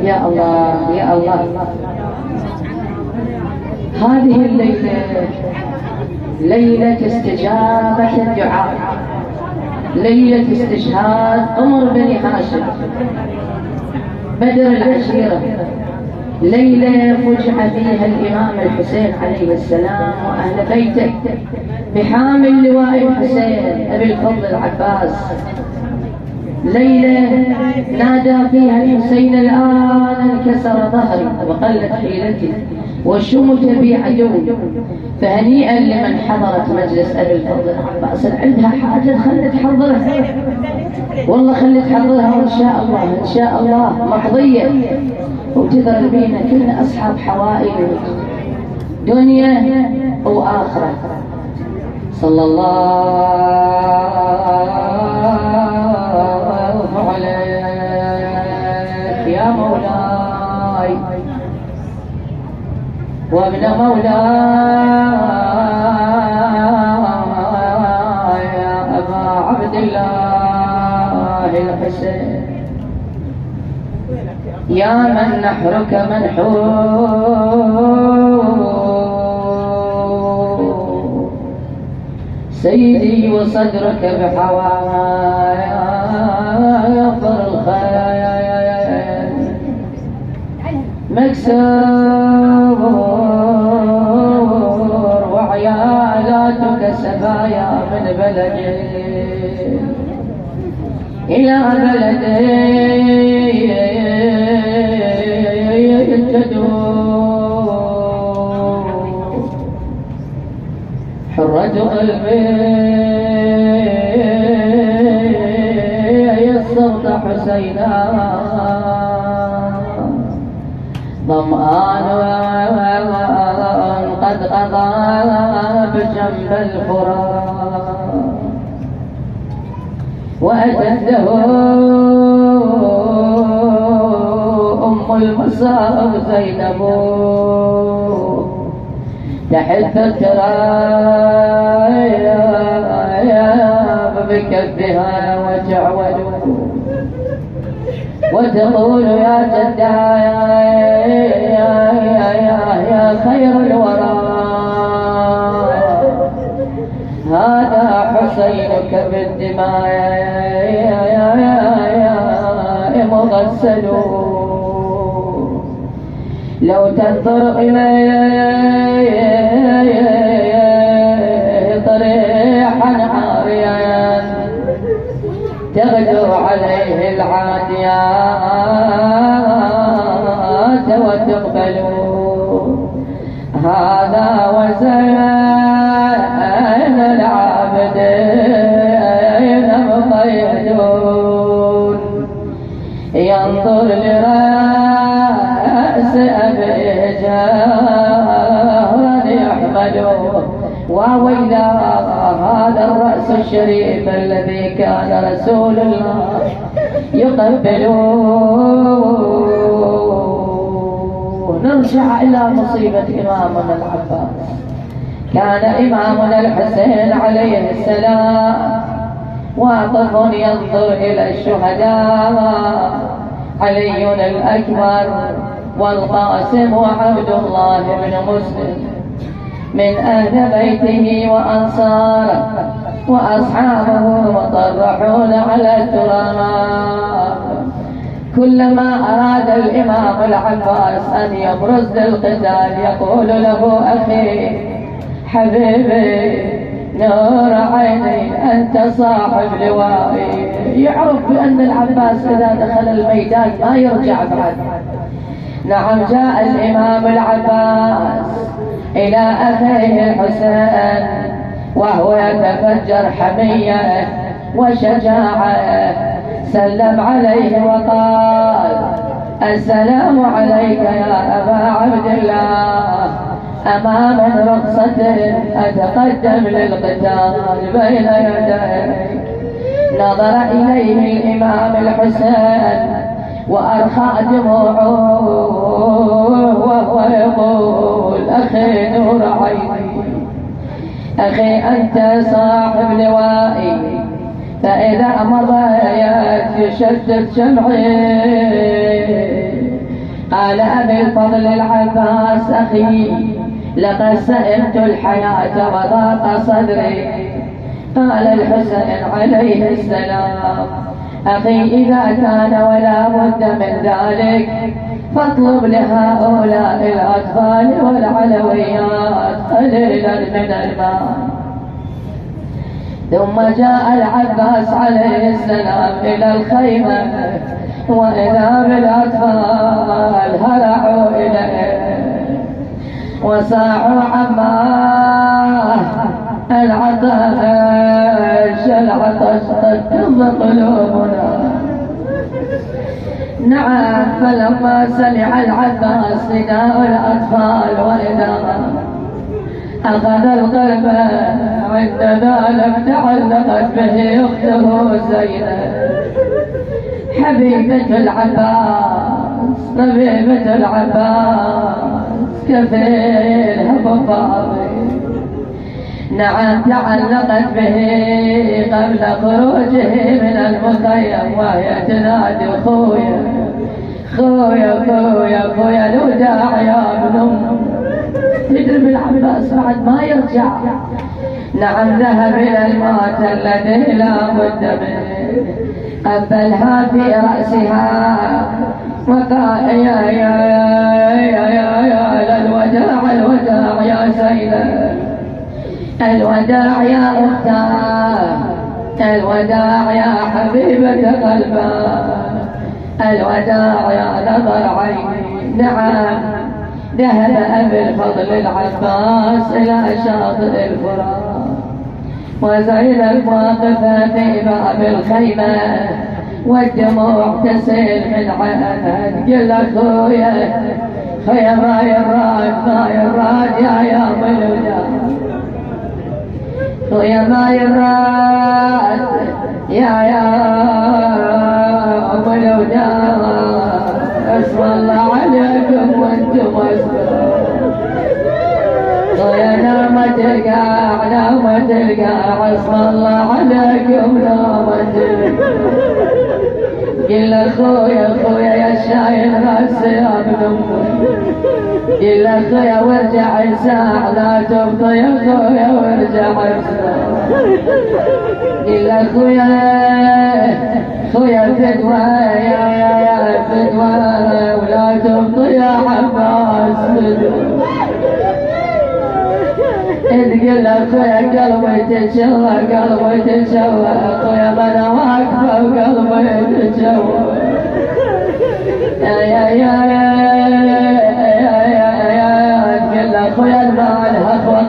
يا الله يا الله. هذه الليلة ليلة استجابة الدعاء، ليلة استشهاد عمر بن هاشم بدر العشيرة، ليلة فجع فيها الإمام الحسين عليه السلام وأهل بيته بحامل لواء الحسين أبي الفضل العباس، ليلة نادى فيها الحسين الآن انكسر ظهري وقلت حيلتي وشمت بي عدو، فهنيئا لمن حضرت مجلس أبي الفضل العباس. عندها حاجة خلت تحضرها، والله خلت تحضرها، وإن شاء الله إن شاء الله مقضية، وتذر بينا كلنا أصحاب حوائج دنيا وآخرة. صلى الله عليك يا مولاي وابن مولاي يا أبا عبد الله الحسين، يا من نحرك منحور سيدي وصدرك بحوايا الخير مكسور وعيالاتك سبايا من بلد إلى بلد حرة قلبي يصرت حسينا ظمآن قد قضى بجنب الفرات وأجده أم المصاب زينب تحث التراب بكفها وتعود وتقول يا جداي يا خير الورى هذا حسينك بالدماء مغسل، لو تنظر إليه طريحا عاريا تغدو عليه العاديات وتقبل، هذا وزين العابدين مقيدون ينظر لرأس أبي جهرا يحمله وويلا هذا الرأس الشريف الذي كان رسول الله يقبله. نرجع إلى مصيبة إمامنا العباس. كان إمامنا الحسين عليه السلام واقف ينظر إلى الشهداء، علي الأكبر والقاسم وعبد الله بن مسلم من أهل بيته وأنصاره وأصحابه مطرحون على التراب. كلما أراد الإمام العباس أن يبرز للقتال يقول له أخي حبيبي نور عيني أنت صاحب لوائي، يعرف بأن العباس إذا دخل الميدان ما يرجع بعد. نعم جاء الإمام العباس إلى أخيه الحسين وهو يتفجر حمية وشجاعة، سلم عليه وقال السلام عليك يا أبا عبد الله، أمام رقصة أتقدم للقتال بين يديك. نظر إليه الإمام الحسين وأرخى دموعه وهو يقول أخي نور عيني، أخي أنت صاحب لوائي، فإذا مضيت يشتت شمعي قال أبي الفضل العباس أخي لقد سئمت الحياة وضاق صدري. قال الحسين عليه السلام أخي إذا كان ولا بد من ذلك فاطلب لهؤلاء الأطفال والعلويات قليلا من الماء. ثم جاء العباس عليه السلام إلى الخيمة وإذا بالأطفال هرعوا إليه وصاحوا عماه العطش العطش قد تض قلوبنا. نعم فلما سمع العباس نداء الأطفال وإذا أخذ القلب عند ذلك تعلقت به أخته زينب حبيبة العباس طبيبة العباس كفيلها بفاضل. نعم تعلقت به قبل خروجه من المخيم وهي تنادي خويا خويا خويا خويا الوداع يا ابن أم. تدري بالعباس بعد ما يرجع. نعم ذهب إلى الموت الذي لا بد منه قبلها في رأسها وقال يا يا يا يا يا الوداع الوداع يا زينب الوداع يا أختاه الوداع يا حبيبة قلبا الوداع يا نظر عيني. نعم ذهب أبي الفضل العباس إلى شاطئ الفرات وزينب واقفة في باب الخيمة والدموع تسيل من عينها. قل خويا خويا ما يراد يا ملودا خويا ما يراد يا ملودا اسم الله عليكم وانتم اسمع. خويا نامت القاع نامت القاع اسم الله عليكم نامت القاع. قل خويا خويا يا شايل راسي يا ابن امي قل خويا وارجع الساعة لا تبطي يا خويا وارجع الساعة. قل خويا فدوى يا فدوى ولا تبطي يا عباس فدوى. تقول خويا قلبي تتشوى قلبي تتشوى خويا ما انا واقفه وقلبي تتشوى. يا تقول خويا المال هخوى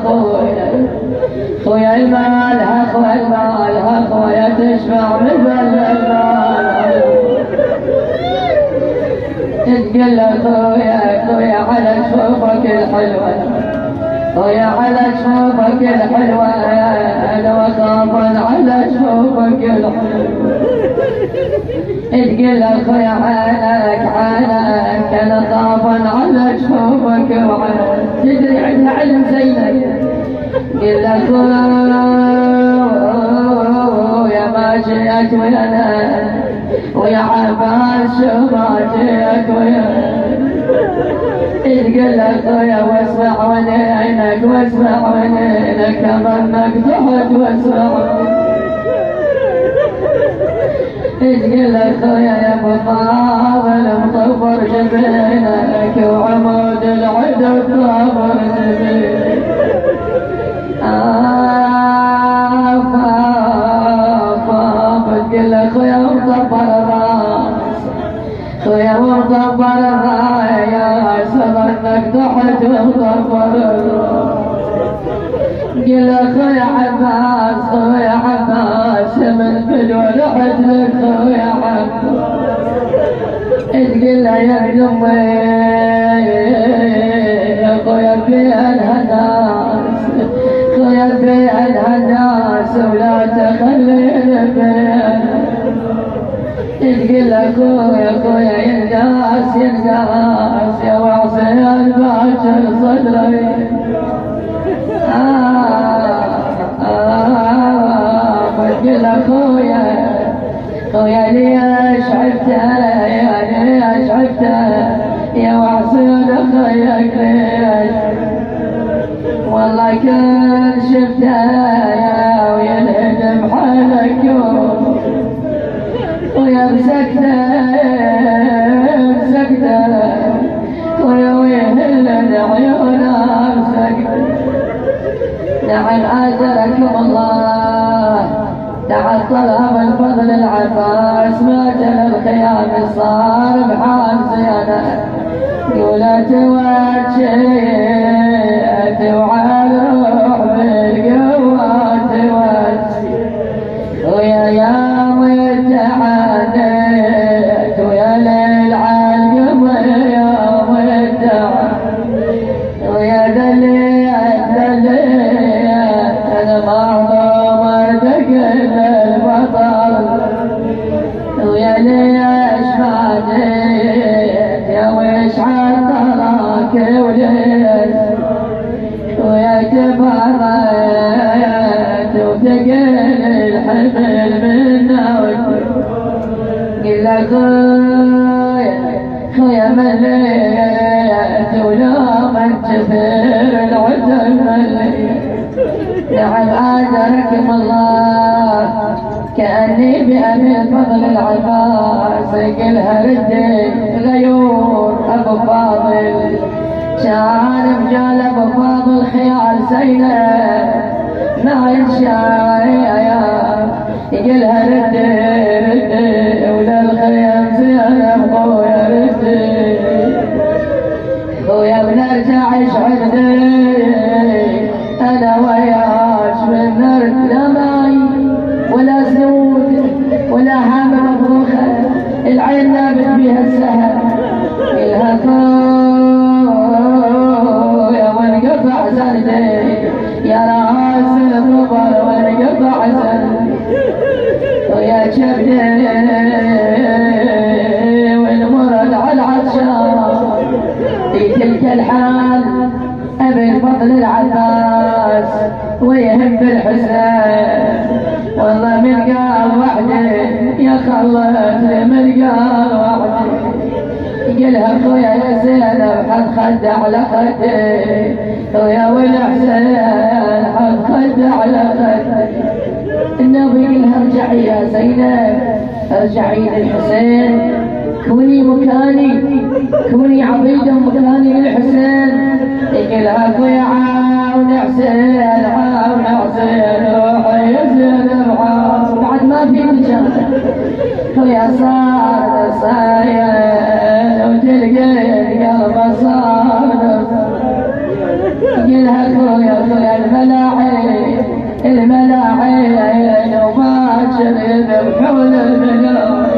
خويا المال هخوى المال هخوى تشفع مثل المال. تقول خويا على شوفك الحلوة خويا على شوفك الحلوة أنا وخافا على شوفك الحلوة. تقول خويا عينك أنا خافا على شوفك وعينك. تدري عندها علم زينب. قل خويا ما جيت ويا عباس ما جيت ويانا. تقول خويا واسمع ونينك واسمع ونينك ظنك تحت واسمع. تقول خويا يا ابو فاضل مطفر جبينك وعمود العدو طافر جبينك. تقول خويا مطفر الراس خويا مطفر الراس ظنك تحت مطفر الراس. قل خويا عباس من فدوى رحت لك خويا عباس. تقول يا ابن امي يا خويا بينها ناس خويا بينها ناس ولا تخليني بينها. تقول خويا ينقاس يا وعصيان باكر صدري. تقول خويا ليش عفته يا ليش عفته يا وياك ليش والله كل شفته وينهدم حالك ويا بسكته ويهل عيونه بسكته. نعم آجركم الله تعطل من فضل العباس ما جل الخيام صار بحال زينه ولا توجهت وعلى روح بالقوة توجه ويا يوم اتعدت ويا ليل عالقمر يوم اتعدت ويا دليل انا معظم ارتقل البطل ويا ليش بعدت يا ويش عطلك وليش ويا كبرت وثقل الحمل منا قل خويا مليت ولا من كثر العزل مليت. نعم آجركم الله كأني بأبي الفضل العباس قلها ردي غيور أبو فاضل كان بجال أبو فاضل خيال زينب ما ينشايا يقلها ردي ولا الخيام زينب خويا ردي خويا بنرجع عندي أنا وياك من نرد لا ماي ولا زود ولا حامة مطبوخة العين نابت بها السهر إلها خويا وانقطع زندي يا راس الضبر وانقطع زندي ويا كبدي والمرض على العطشان في تلك الحال أبي الفضل العباس ويهم بالحسين والله من قال وحدي يا خلت من قال وحدي قلها خويا يا زينب حد خد على خدي خويا والحسين حد خد على خدي. النبي قلها ارجعي يا زينب ارجعي للحسين كوني مكاني كوني عضيدا مكاني للحسين. يقلها خويا عاون حسين عاون حسين روحي يا زينب عاون بعد ما في مجال خويا صار صاير وتلقى القلب صار يقلها خويا الملاعين وما شرب بحول الملاعين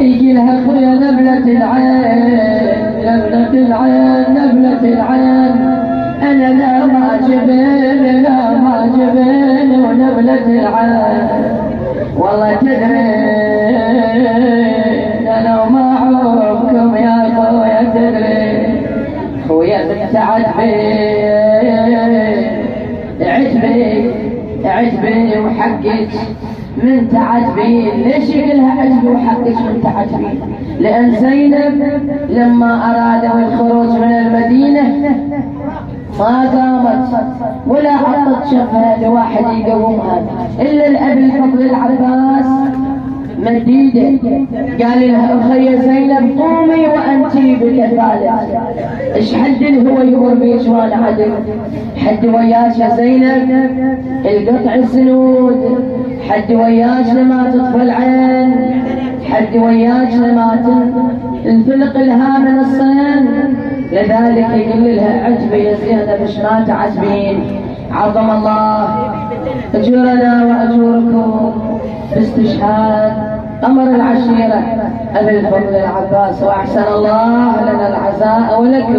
يقلها خويا نبلة العين أنا لا ما جبين ونبلة العين والله تدري أنا وما عوفكم يا خويا تدري خويا بنت عجبي وحقك من تعجبين. ليش يقلها عجبي وحقك من تعجبين؟ لأن زينب لما أرادوا الخروج من المدينة ما قامت ولا عطت شفها لواحد يقومها إلا الأب الفضل العباس مديده قال لها أخي زينب قومي وأنتي بكفالة. إيش حد هو يمر بإجوال عدل حد وياش يا زينب القطع السنود حد وياش لما تطفى العين حد وياش لما الفلق لها من الصين. لذلك يقول لها عجبي يا زينب مش ما تعجبين. عظم الله أجورنا وأجوركم باستشهاد قمر العشيرة أبي الفضل العباس وأحسن الله لنا العزاء ولكم.